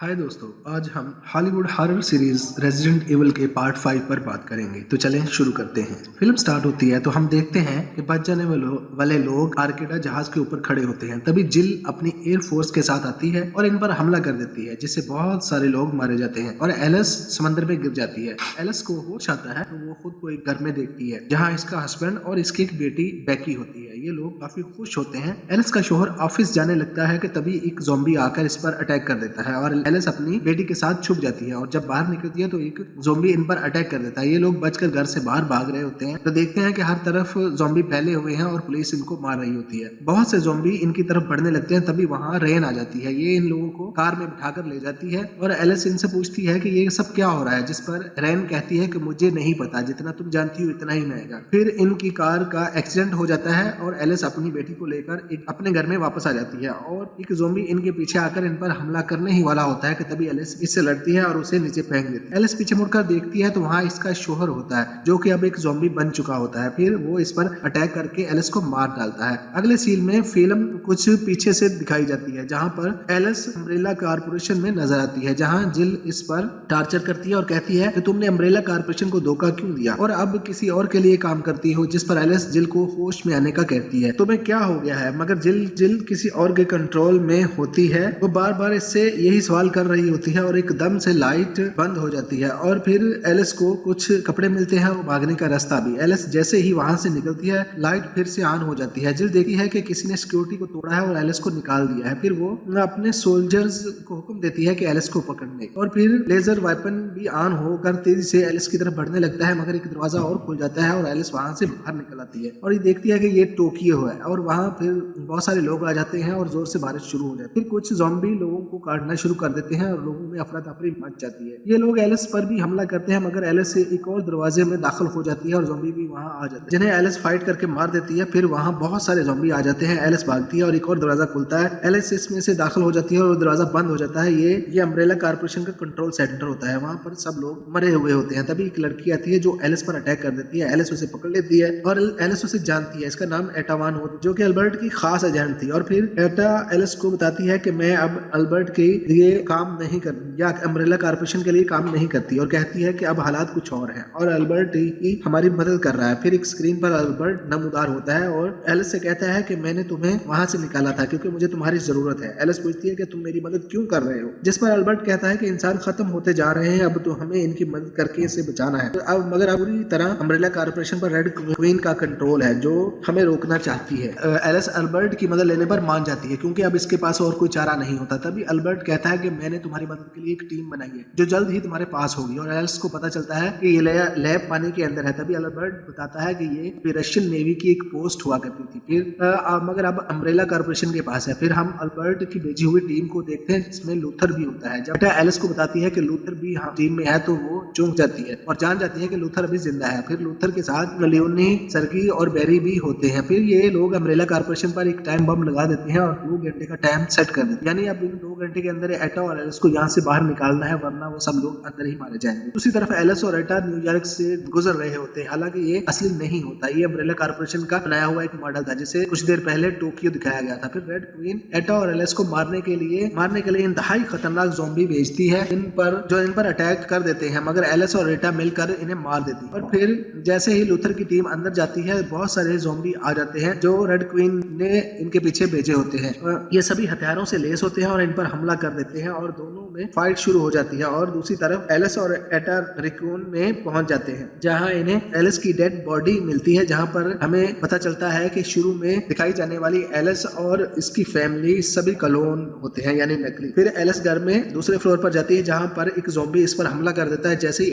हाय दोस्तों, आज हम Hollywood horror series Resident Evil के पार्ट 5 पर बात करेंगे। तो चलें शुरू करते हैं। फिल्म स्टार्ट होती है तो हम देखते हैं कि बच जाने वाले लोग आर्केडा जहाज के ऊपर खड़े होते हैं। तभी जिल अपनी एयर फोर्स के साथ आती है और इन पर हमला कर देती है, जिससे बहुत सारे लोग मारे जाते हैं और एलिस समंदर में गिर जाती है। एलिस को होश आता है तो वो खुद को एक घर में देखती है जहाँ इसका हस्बैंड और इसकी एक बेटी बैकी होती है। ये लोग काफी खुश होते हैं। एलिस का शोहर ऑफिस जाने लगता है कि तभी एक ज़ॉम्बी आकर इस पर अटैक कर देता है और एलिस अपनी बेटी के साथ छुप जाती है और जब बाहर निकलती है तो एक ज़ॉम्बी इन पर अटैक कर देता है। ये लोग बचकर घर से बाहर भाग रहे होते हैं तो देखते हैं कि हर तरफ ज़ॉम्बी फैले हुए हैं और पुलिस इनको मार रही होती है। बहुत से ज़ॉम्बी इनकी तरफ बढ़ने लगते हैं। तभी वहाँ रेन आ जाती है। ये इन लोगों को कार में बिठाकर ले जाती है और एलिस इनसे पूछती है कि ये सब क्या हो रहा है, जिस पर रेन कहती है कि मुझे नहीं पता, जितना तुम जानती हो इतना ही रहेगा। फिर इनकी कार का एक्सीडेंट हो जाता है और एलिस अपनी बेटी को लेकर अपने घर में वापस आ जाती है और एक ज़ॉम्बी इनके पीछे आकर इन पर हमला करने ही वाला होता है कि तभी एलिस इससे लड़ती है और उसे नीचे फेंक देती है। एलिस पीछे मुड़कर देखती है तो वहाँ इसका शोहर होता है जो कि अब एक ज़ॉम्बी बन चुका होता है। फिर वो इस पर अटैक करके एलिस को मार डालता है। अगले सीन में फिल्म कुछ पीछे से दिखाई जाती है जहाँ पर एलिस अम्ब्रेला कारपोरेशन में नजर आती है, जहाँ जिल इस पर टार्चर करती है और कहती है कि तुमने अम्ब्रेला कारपोरेशन को धोखा क्यों दिया और अब किसी और के लिए काम करती हो, जिस पर एलिस जिल को होश में आने का कहती है। तुम्हें क्या हो गया है? मगर जिल किसी और के कंट्रोल में होती है। वो बार बार इससे यही सवाल कर रही होती है और एकदम से लाइट बंद हो जाती है और फिर एलिस को कुछ कपड़े मिलते हैं और भागने का रास्ता भी। एलिस जैसे ही वहां से निकलती है लाइट फिर से ऑन हो जाती है। जिल देखती है कि किसी ने सिक्योरिटी को तोड़ा है और एलिस को निकाल दिया है। फिर वो अपने सोल्जर्स को हुक्म देती है कि एलिस को पकड़ने, और फिर लेजर वेपन भी ऑन होकर तेजी से एलिस की तरफ बढ़ने लगता है। मगर एक दरवाजा और खुल जाता है और एलिस वहां से बाहर निकल आती है और ये देखती है कि ये टोक्यो है और वहां फिर बहुत सारे लोग आ जाते हैं और जोर से बारिश शुरू हो जाती है। फिर कुछ ज़ॉम्बी लोगों को काटना शुरू कर देते हैं और लोगों में अफरा तफरी मच जाती है। ये लोग एलिस पर भी हमला करते हैं मगर एलिस से एक और दरवाजे में दाखिल हो जाती है और ज़ॉम्बी भी वहां आ जाते हैं, जिन्हें एलिस फाइट करके मार देती है। फिर वहां बहुत सारे ज़ॉम्बी आ जाते हैं। एलिस भागती है और एक और दरवाजा खुलता है। एलिस इसमें से दाखिल हो जाती है और दरवाजा बंद हो जाता है। ये अम्ब्रेला कारपोरेशन का कंट्रोल सेंटर होता है। वहां पर सब लोग मरे हुए होते हैं। तभी एक लड़की आती है जो एलिस पर अटैक कर देती है। एलिस उसे पकड़ लेती है और एलिस उसे जानती है। इसका नाम एटावान होता है जो कि अल्बर्ट की खास एजेंट थी। और फिर एटा एलिस को बताती है कि मैं अब अल्बर्ट के लिए काम नहीं कर या अम्ब्रेला कारपोरेशन के लिए काम नहीं करती और कहती है कि अब हालात कुछ और हैं और अल्बर्ट ही हमारी मदद कर रहा है। फिर एक स्क्रीन पर अल्बर्ट नमूदार होता है और एलिस से कहता है कि मैंने तुम्हें वहां से निकाला था क्योंकि मुझे तुम्हारी जरूरत है। एलिस पूछती है कि तुम मेरी मदद क्यों कर रहे हो, जिस पर अल्बर्ट कहता है कि इंसान खत्म होते जा रहे हैं, अब तो हमें इनकी मदद करके इसे बचाना है। तो अब पूरी तरह अम्ब्रेला कारपोरेशन पर रेड क्वीन का कंट्रोल है जो हमें रोकना चाहती है। एलिस अल्बर्ट की मदद लेने पर मान जाती है क्योंकि अब इसके पास और कोई चारा नहीं होता। तभी अल्बर्ट कहता है कि मैंने तुम्हारी मदद के लिए एक टीम बनाई है जो जल्द ही तुम्हारे पास होगी और एलिस को पता चलता है कि ये लैब पानी के अंदर है। तभी अल्बर्ट बताता है कि ये रशियन नेवी की एक पोस्ट हुआ करती थी। फिर मगर अब अम्ब्रेला कारपोरेशन के पास है। फिर हम अल्बर्ट की भेजी हुई टीम को देखते हैं जिसमें लूथर भी होता है। जब एलिस को बताती है कि लूथर भी टीम में है तो वो चौंक जाती है और जान जाती है कि लूथर अभी जिंदा है। फिर लूथर के साथ लियोनी, सर्गी और बेरी भी होते हैं। फिर ये लोग अम्ब्रेला कारपोरेशन पर एक टाइम बम लगा देते हैं और 2 घंटे का टाइम सेट कर देते हैं, यानी अब इन 2 घंटे के अंदर एटा और एलिस को यहाँ से बाहर निकालना है वरना वो सब लोग अंदर ही मारे जाएंगे। दूसरी तरफ एलिस और एटा न्यूयॉर्क से गुजर रहे होते हैं। हालांकि ये असली नहीं होता, ये अम्ब्रेला कारपोरेशन का बनाया हुआ एक मॉडल था जिसे कुछ देर पहले टोक्यो दिखाया गया था। फिर रेड क्वीन एटा और एलिस को मारने के लिए इंतहाई खतरनाक ज़ॉम्बी भेजती है इन पर अटैक कर देते हैं, मगर एलिस और एटा मिलकर इन्हें मार देती है। और फिर जैसे ही लूथर की टीम अंदर जाती है बहुत सारे ज़ॉम्बी आ जाते हैं जो रेड क्वीन ने इनके पीछे भेजे होते हैं। ये सभी हथियारों से लेस होते हैं और इन पर हमला कर देते हैं और दोनों में फाइट शुरू हो जाती है। और दूसरी तरफ एलिस और एटा रिकून में पहुंच जाते हैं जहां इन्हें एलिस की डेड बॉडी मिलती है, जहां पर हमें पता चलता है कि शुरू में दिखाई जाने वाली एलिस और इसकी फैमिली सभी क्लोन होते हैं यानी नकली। फिर एलिस घर में दूसरे फ्लोर पर जाती है जहां पर एक ज़ॉम्बी इस पर हमला कर देता है। जैसे ही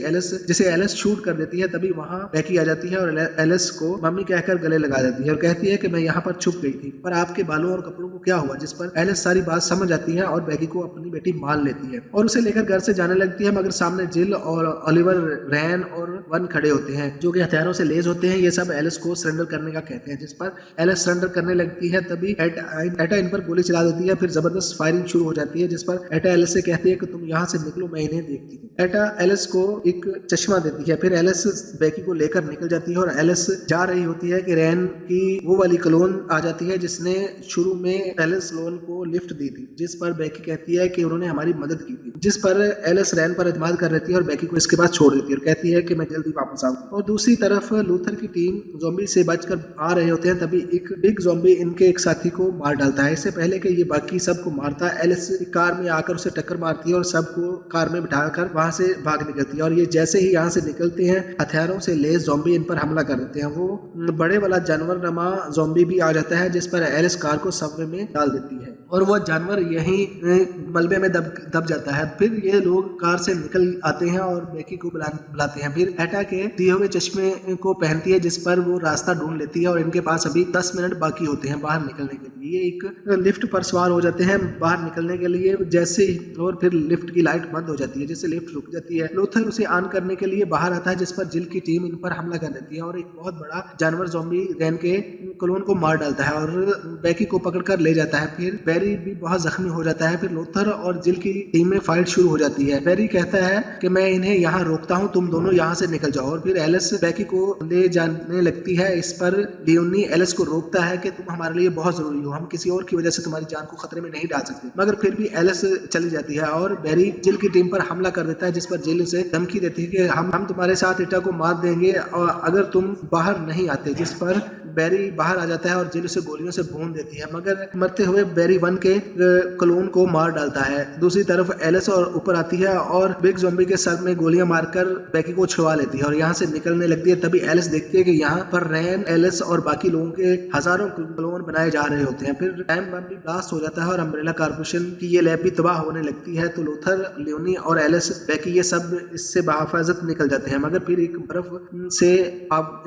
एलिस शूट कर देती है तभी वहां बैकी आ जाती है और एलिस को मम्मी कहकर गले लगा देती है और कहती है कि मैं यहाँ पर छुप गई थी, पर आपके बालों और कपड़ों को क्या हुआ, जिस पर एलिस सारी बात समझ आती है और बैकी को अपनी बेटी मान लेती है और उसे लेकर घर से जाने लगती है। मगर सामने जिल और ओलिवर, रैन और वन खड़े होते हैं जो कि हथियारों से लेस होते हैं। ये सब एलिस को सरेंडर करने का कहते हैं, जिस पर एलिस सरेंडर करने लगती है। तभी एटा इन पर गोली चला देती है। फिर जबरदस्त फायरिंग शुरू हो जाती है जिस पर एटा एलिस से कहती है कि तुम यहाँ से निकलो, मैं इन्हें देखती हूँ। एटा एलिस को एक चश्मा देती है। फिर एलिस बैकी को लेकर निकल जाती है और एलिस जा रही होती है कि रैन की वो वाली क्लोन आ जाती आती है जिसने शुरू में एलिस लोन को लिफ्ट दी थी, जिस पर बेकी कहती है कि उन्होंने हमारी मदद की थी, जिस पर एलिस रैन पर एतमाद कर रहती है और बेकी को इसके बाद छोड़ देती है और कहती है कि मैं जल्दी वापस आऊंगी। और दूसरी तरफ लूथर की टीम ज़ॉम्बी से बचकर आ रहे होते हैं, तभी एक बिग ज़ॉम्बी इनके एक साथी को मार डालता है। इससे पहले कि ये बाकी सबको मारता है, एलिस कार में आकर उसे टक्कर मारती है और सबको कार में बिठाकर वहां से भाग निकलती है। और ये जैसे ही यहाँ से निकलते हैं, हथियारों से लेस ज़ॉम्बी इन पर हमला कर देते हैं। वो बड़े वाला जानवर नमा ज़ॉम्बी भी आ जाता है, जिस पर एलिस कार को सबवे में डाल देती है और वो जानवर यहीं मलबे में दब जाता है। फिर ये लोग कार से निकल आते हैं और बेकी को बुलाते हैं। फिर एटा के दिए हुए चश्मे को पहनती है, जिस पर वो रास्ता ढूंढ लेती है और इनके पास अभी 10 मिनट बाकी होते हैं बाहर निकलने के लिए। ये एक लिफ्ट पर सवार हो जाते हैं बाहर निकलने के लिए, जैसे और फिर लिफ्ट की लाइट बंद हो जाती है, जिससे लिफ्ट रुक जाती है। लूथर उसे ऑन करने के लिए बाहर आता है, जिस पर जिल की टीम इन पर हमला कर देती है और एक बहुत बड़ा जानवर ज़ॉम्बी रैन के क्लोन को मार डालता है और बेकी को पकड़कर ले जाता है। फिर बैरी भी बहुत जख्मी हो जाता है। फिर लूथर और जिल की टीम में फाइट शुरू हो जाती है। बैरी कहता है कि मैं इन्हें यहाँ रोकता हूँ, तुम दोनों यहाँ से निकल जाओ। और फिर एलिस बेकी को ले जाने लगती है। इस पर लियोनी एलिस को रोकता है कि तुम हमारे लिए बहुत जरूरी हो, हम किसी और की वजह से तुम्हारी जान को खतरे में नहीं डाल सकते। मगर फिर भी एलिस चली जाती है और बैरी जिल की टीम पर हमला कर देता है, जिस पर जिल उसे धमकी देती है कि हम तुम्हारे साथ इटा को मार देंगे और अगर तुम बाहर नहीं आते, जिस पर बैरी बाहर आ जाता है और जिल उसे गोलियों से भून देती है, मगर मरते हुए बैरी 1 के क्लोन को मार डालता है। दूसरी तरफ एलिस और ऊपर आती है और बिग ज़ॉम्बी के सर में गोलियां मारकर बेकी को छुड़ा लेती है और यहाँ से निकलने लगती है। तभी एलिस देखती है कि यहाँ पर रैन, एलिस और बाकी लोगों के हजारों क्लोन बनाए जा रहे होते हैं। फिर टाइम बम भी ब्लास्ट हो जाता है और अम्ब्रेला कॉर्पोरेशन की ये लैब भी तबाह होने लगती है। तो लूथर, लियोनी और एलिस, बेकी ये सब इससे बाहिफाजत निकल जाते हैं। मगर फिर एक बर्फ से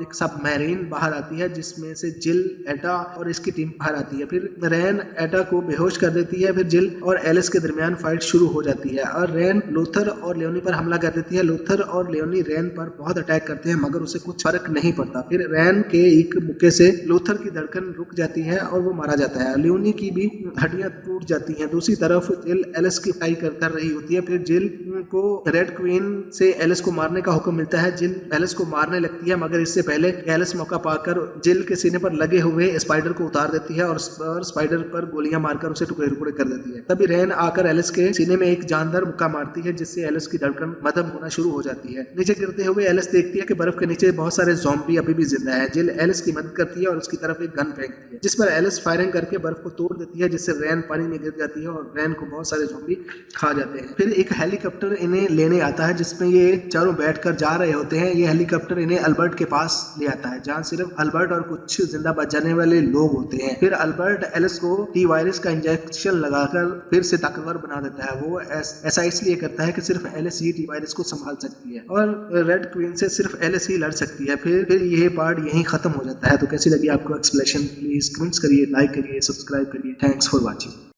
एक सबमरीन बाहर आती है, जिसमें से जिल, एटा और इसकी टीम बाहर आती है। फिर रैन एटा को बेहोश कर देती है। फिर जिल और एलिस के दरमियान फाइट शुरू हो जाती है और रैन लूथर और लियोनी पर हमला कर देती है। लूथर और लियोनी रैन पर बहुत अटैक करते हैं, मगर उसे कुछ फर्क नहीं पड़ता। फिर रैन के एक मुक्के से लूथर की धड़कन रुक जाती है और वो मारा जाता है। लियोनी की भी हड्डियां टूट जाती हैं। दूसरी तरफ जिल एलिस की फाइट कर रही होती है। फिर जिल को रेड क्वीन से एलिस को मारने का हुक्म मिलता है। जिल एलिस को मारने लगती है, मगर इससे पहले एलिस मौका पाकर जिल के सीने पर लगे हुए स्पाइडर को उतार देती है और स्पाइडर पर गोलियां मारकर उसे टुकड़े टुकड़े कर देती है। तभी रैन आकर एलिस के सीने में एक जानदार मुक्का मारती है, जिससे एलिस की धड़कन मध्यम होना शुरू हो जाती है। नीचे गिरते हुए एलिस देखती है कि बर्फ के नीचे बहुत सारे ज़ॉम्बी अभी भी जिंदा है। जिल एलिस की मदद करती है और उसकी तरफ एक गन फेंकती है, जिस पर एलिस फायरिंग करके बर्फ को तोड़ देती है, जिससे रैन पानी में गिर जाती है और रैन को बहुत सारे ज़ॉम्बी खा जाते हैं। फिर एक हेलीकॉप्टर इन्हें लेने आता है, जिसमें ये चारों बैठकर जा रहे होते हैं। ये हेलीकॉप्टर इन्हें अल्बर्ट के पास ले आता है, जहाँ सिर्फ अल्बर्ट और कुछ जिंदा बच जाने वाले लोग होते हैं। फिर अल्बर्ट एलिस को टी वायरस का इंजेक्शन लगाकर फिर से ताकतवर बना देता है। वो ऐसा इसलिए करता है कि सिर्फ एलिस ही टी वायरस को संभाल सकती है और रेड क्वीन से सिर्फ एलिस ही लड़ सकती है। फिर यह पार्ट यहीं खत्म हो जाता है। तो कैसी लगी आपको एक्सप्लेनेशन? प्लीज कमेंट्स करिए, लाइक करिए, सब्सक्राइब करिए। Thanks for watching.